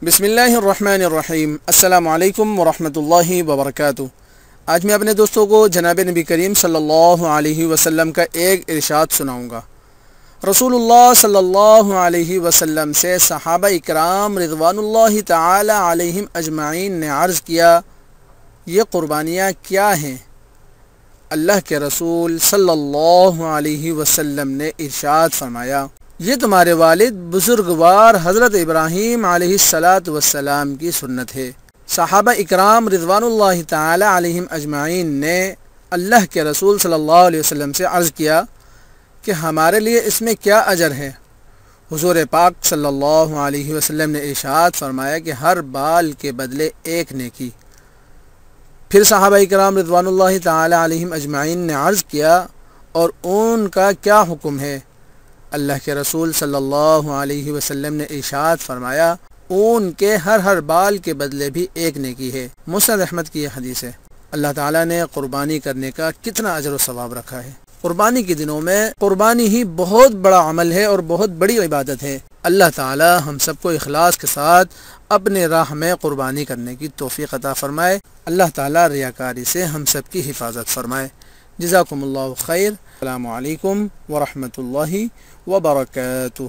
بسم اللہ الرحمن الرحیم۔ السلام علیکم ورحمۃ اللہ وبرکاتہ۔ آج میں اپنے دوستوں کو جناب نبی کریم صلی اللہ علیہ وسلم کا ایک ارشاد سناؤں گا۔ رسول اللہ صلی اللہ علیہ وسلم سے صحابہ اکرام رضوان اللہ تعالی علیہم اجمعین نے عرض کیا، یہ قربانیاں کیا ہیں؟ اللہ کے رسول صلی اللہ علیہ وسلم نے ارشاد فرمایا، یہ تمہارے والد بزرگوار حضرت ابراہیم علیہ السلام کی سنت ہے۔ صحابہ اکرام رضوان اللہ تعالی علیہم اجمعین نے اللہ کے رسول صلی اللہ علیہ وسلم سے عرض کیا کہ ہمارے لیے اس میں کیا اجر ہے؟ حضور پاک صلی اللہ علیہ وسلم نے ارشاد فرمایا کہ ہر بال کے بدلے ایک نیکی۔ پھر صحابہ اکرام رضوان اللہ تعالی علیہم اجمعین نے عرض کیا، اور اون کا کیا حکم ہے؟ اللہ کے رسول صلی اللہ علیہ وسلم نے ارشاد فرمایا، اون کے ہر بال کے بدلے بھی ایک نیکی ہے۔ مسند احمد کی یہ حدیث ہے۔ اللہ تعالیٰ نے قربانی کرنے کا کتنا اجر و ثواب رکھا ہے۔ قربانی کے دنوں میں قربانی ہی بہت بڑا عمل ہے اور بہت بڑی عبادت ہے۔ اللہ تعالیٰ ہم سب کو اخلاص کے ساتھ اپنے راہ میں قربانی کرنے کی توفیق عطا فرمائے۔ اللہ تعالیٰ ریاکاری سے ہم سب کی حفاظت فرمائے۔ جزاکم اللہ خیر۔ السلام علیکم ورحمۃ اللہ وبرکاتہ۔